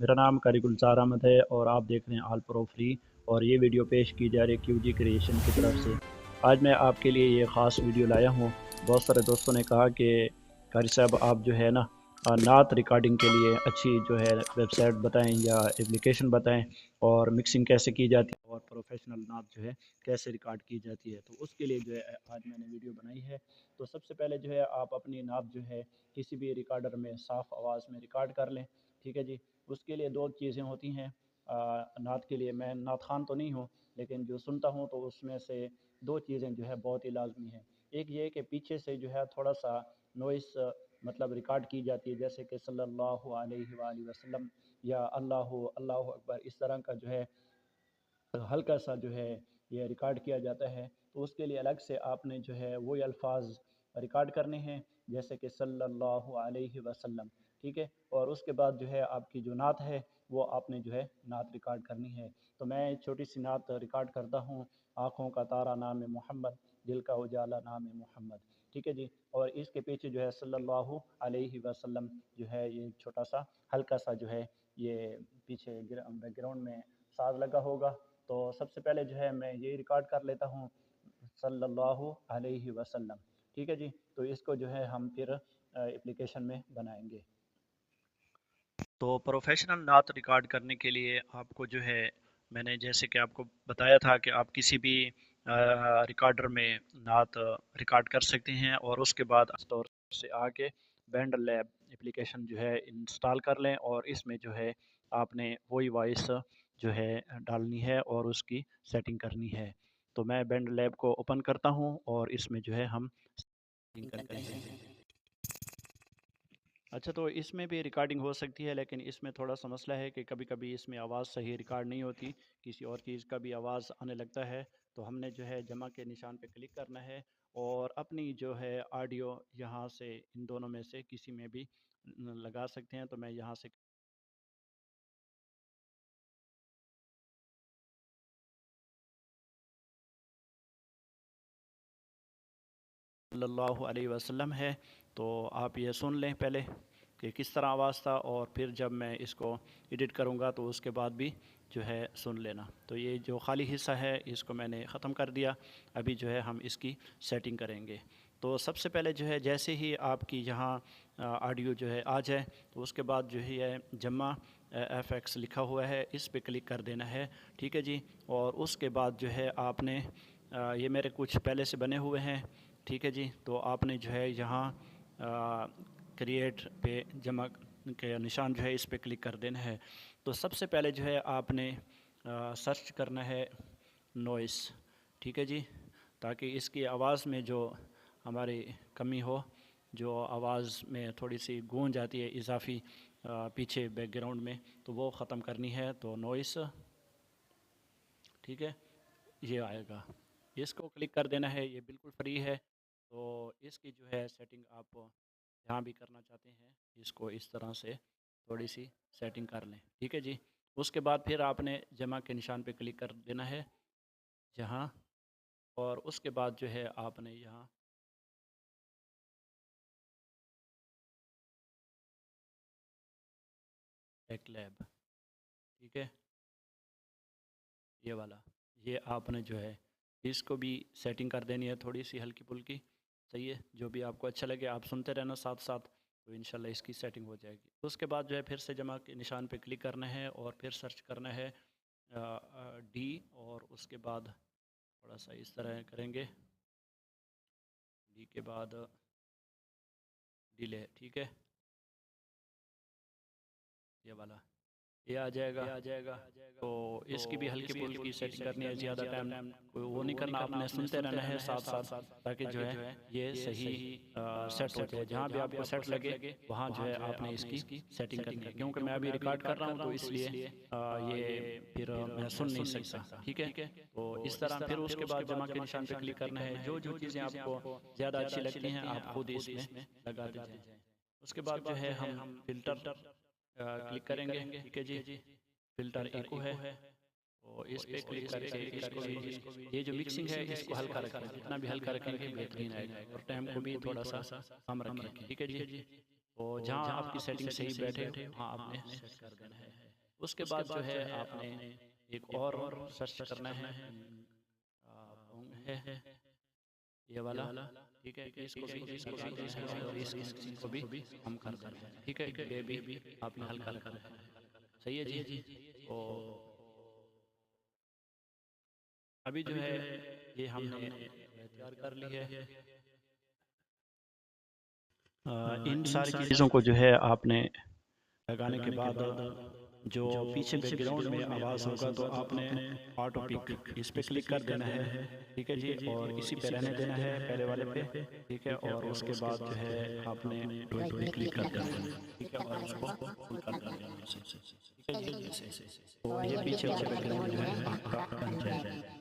मेरा नाम कारी गुलजार अहमद है और आप देख रहे हैं आल प्रो फ्री। और ये वीडियो पेश की जा रही है क्यूजी क्रिएशन की तरफ से। आज मैं आपके लिए ये ख़ास वीडियो लाया हूँ। बहुत सारे दोस्तों ने कहा कि कारी साहब आप जो है ना नात रिकॉर्डिंग के लिए अच्छी जो है वेबसाइट बताएं या एप्लीकेशन बताएं, और मिक्सिंग कैसे की जाती है और प्रोफेशनल नात जो है कैसे रिकॉर्ड की जाती है। तो उसके लिए जो है आज मैंने वीडियो बनाई है। तो सबसे पहले जो है आप अपनी नात जो है किसी भी रिकॉर्डर में साफ़ आवाज़ में रिकॉर्ड कर लें। ठीक है जी। उसके लिए दो चीज़ें होती हैं। नात के लिए मैं नात खान तो नहीं हूँ, लेकिन जो सुनता हूँ तो उसमें से दो चीज़ें जो है बहुत ही लाजमी हैं। एक ये कि पीछे से जो है थोड़ा सा नॉइस मतलब रिकॉर्ड की जाती है, जैसे कि सल्लल्लाहु अलैहि वसल्लम या अल्लाह अल्लाह अकबर, इस तरह का जो है हल्का सा जो है ये रिकॉर्ड किया जाता है। तो उसके लिए अलग से आपने जो है वही अल्फाज रिकॉर्ड करने हैं, जैसे कि सल्लल्लाहु अलैहि वसल्लम। ठीक है। और उसके बाद जो है आपकी जो नात है वो आपने जो है नात रिकॉर्ड करनी है। तो मैं एक छोटी सी नात रिकॉर्ड करता हूँ। आँखों का तारा नाम है मोहम्मद, दिल का उजाला नाम है मोहम्मद। ठीक है जी। और इसके पीछे जो है सल्लल्लाहु अलैहि वसल्लम जो है ये छोटा सा हल्का सा जो है ये पीछे बैकग्राउंड में साज लगा होगा। तो सबसे पहले जो है मैं ये रिकॉर्ड कर लेता हूँ सल्लल्लाहु अलैहि वसल्लम। ठीक है जी। तो इसको जो है हम फिर एप्लीकेशन में बनाएंगे। तो प्रोफेशनल नात रिकॉर्ड करने के लिए आपको जो है मैंने जैसे कि आपको बताया था कि आप किसी भी रिकॉर्डर में नात रिकॉर्ड कर सकते हैं, और उसके बाद स्टोर से आके बैंड लैब एप्लीकेशन जो है इंस्टॉल कर लें, और इसमें जो है आपने वही वॉइस जो है डालनी है और उसकी सेटिंग करनी है। तो मैं बैंड लैब को ओपन करता हूँ और इसमें जो है हम सेटिंग करते हैं। अच्छा, तो इसमें भी रिकॉर्डिंग हो सकती है, लेकिन इसमें थोड़ा सा मसला है कि कभी कभी इसमें आवाज़ सही रिकॉर्ड नहीं होती, किसी और चीज़ का भी आवाज़ आने लगता है। तो हमने जो है जमा के निशान पे क्लिक करना है और अपनी जो है ऑडियो यहाँ से इन दोनों में से किसी में भी लगा सकते हैं। तो मैं यहाँ से सल्लल्लाहु अलैहि वसल्लम है। तो आप ये सुन लें पहले कि किस तरह आवाज़ था, और फिर जब मैं इसको एडिट करूँगा तो उसके बाद भी जो है सुन लेना। तो ये जो खाली हिस्सा है इसको मैंने ख़त्म कर दिया। अभी जो है हम इसकी सेटिंग करेंगे। तो सबसे पहले जो है जैसे ही आपकी यहाँ ऑडियो जो है आ जाए, तो उसके बाद जो है जमा FX लिखा हुआ है, इस पे क्लिक कर देना है। ठीक है जी। और उसके बाद जो है आपने ये मेरे कुछ पहले से बने हुए हैं। ठीक है जी। तो आपने जो है यहाँ क्रिएट पे जमा के निशान जो है इस पे क्लिक कर देना है। तो सबसे पहले जो है आपने सर्च करना है नॉइस। ठीक है जी। ताकि इसकी आवाज़ में जो हमारी कमी हो, जो आवाज़ में थोड़ी सी गूंज आती है इजाफी पीछे बैकग्राउंड में, तो वो ख़त्म करनी है। तो नॉइस, ठीक है, ये आएगा, इसको क्लिक कर देना है। ये बिल्कुल फ्री है। तो इसकी जो है सेटिंग आप जहाँ भी करना चाहते हैं इसको इस तरह से थोड़ी सी सेटिंग कर लें। ठीक है जी। उसके बाद फिर आपने जमा के निशान पे क्लिक कर देना है जहाँ, और उसके बाद जो है आपने यहाँ एक लैब, ठीक है, ये वाला, ये आपने जो है इसको भी सेटिंग कर देनी है थोड़ी सी हल्की फुल्की। सही है, जो भी आपको अच्छा लगे आप सुनते रहना साथ साथ, तो इंशाल्लाह इसकी सेटिंग हो जाएगी। उसके बाद जो है फिर से जमा के निशान पे क्लिक करना है और फिर सर्च करना है डी, और उसके बाद थोड़ा सा इस तरह करेंगे, डी के बाद डिले। ठीक है, ये वाला, ये आ जाएगा। तो इसकी भी हल्की फुल्की सेटिंग करनी है, ज़्यादा टाइम कोई वो नहीं करना, आपने सुनते रहना है साथ साथ, ताकि जो है ये सही सेट हो जाए। जहाँ भी आपको सेट लगे वहाँ जो है आपने इसकी सेटिंग करनी है। क्योंकि मैं अभी रिकॉर्ड कर रहा हूँ तो इसलिए ये फिर मैं सुन नहीं सकता। ठीक है। तो इस तरह फिर उसके बाद जमा के निशान पे क्लिक करना है। जो जो चीज़ें आपको ज़्यादा अच्छी लगती हैं आप खुद इसमें लगाते जाएँ। उसके बाद जो है हम फ़िल्टर क्लिक करेंगे। ठीक है जी। फ़िल्टर एको है, तो इस पे क्लिक करके इसको भी, ये जो मिक्सिंग है इसको हल्का रखें, जितना भी हल्का रखेंगे बेहतरीन आएगा, और टाइम को भी थोड़ा सा कम रखें। ठीक है जी। तो जहाँ आपकी सेटिंग सही बैठे वहाँ आपने सेट कर देना है। اس کے بعد جو ہے آپ نے ایک اور سرچ کرنا ہے، ہے یہ والا، ٹھیک ہے، اس کو بھی اس کو بھی ہم کر دیں گے، ٹھیک ہے، یہ بھی آپ نے حل کر رکھا ہے، صحیح ہے جی۔ تو ابھی جو ہے یہ ہم نے تیار کر لی ہے، ان ساری چیزوں کو جو ہے آپ نے لگانے کے بعد جو پیچھے بیک گراؤنڈ میں آواز ہوگا تو آپ نے آٹو پک اس پہ کلک کر دینا ہے، ٹھیک ہے جی، اور اسی پہ رہنے دینا ہے پہلے والے پہ، ٹھیک ہے، اور اس کے بعد جو ہے آپ نے ڈوئٹ پہ کلک کر دینا ہے، ٹھیک ہے، اور اس کو فل کر دینا ہے، ٹھیک ہے جی، تو یہ پیچھے والے بیک گراؤنڈ جو ہے آپ کا بن جائے گا۔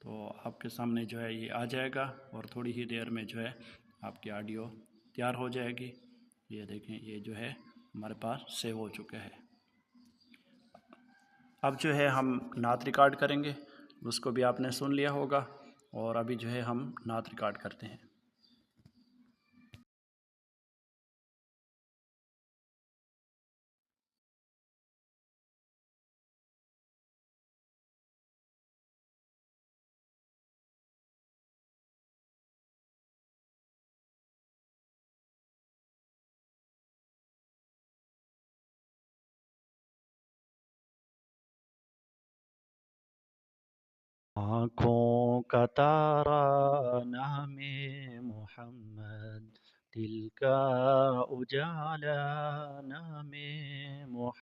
تو آپ کے سامنے جو ہے یہ آ جائے گا اور تھوڑی ہی دیر میں جو ہے آپ کی آڈیو تیار ہو جائے گی، یہ دیکھیں یہ جو ہے ہمارے پاس سیو ہو چکا ہے۔ اب جو ہے ہم نعت ریکارڈ کریں گے، اس کو بھی آپ نے سن لیا ہوگا، اور ابھی جو ہے ہم نعت ریکارڈ کرتے ہیں۔ آنکھوں کا تارا نام محمد، دل کا اجالا نام محمد۔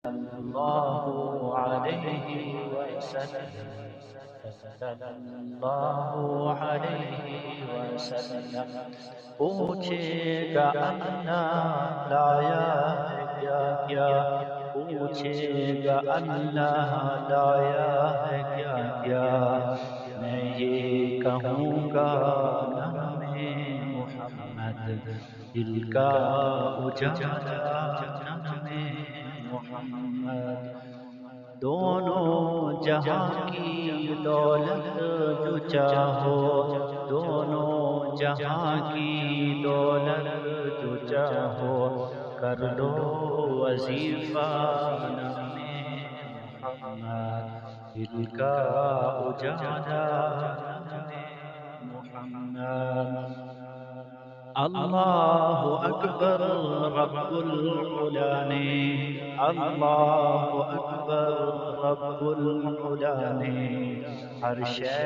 اللہ علیہ وسلم، صلی اللہ علیہ وسلم، پوچھے گا اللہ لایا ہے کیا کیا، پوچھے گا اللہ لایا ہے کیا کیا، میں یہ کہوں گا نام محمد، دل کا اجالا نام محمد، دونوں جہاں کی دولت جو چاہو، دونوں جہاں کی دولت جو چاہو، کر لو وظیفہ نام محمد دل کا اجالا نام محمد اللہ اکبر رب العلا نے اللہ اکبر رب العلا نے ہر شے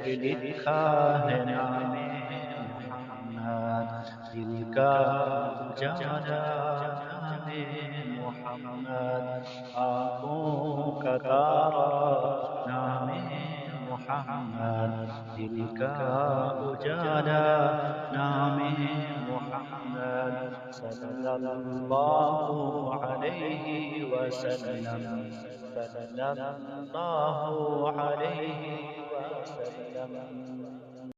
پہ لکھا ہے نام محمد دل کا اجالا نام محمد آنکھوں کا تارا نام محمد دل کا اجالا نام محمد صلی اللہ علیہ وسلم صلی اللہ علیہ وسلم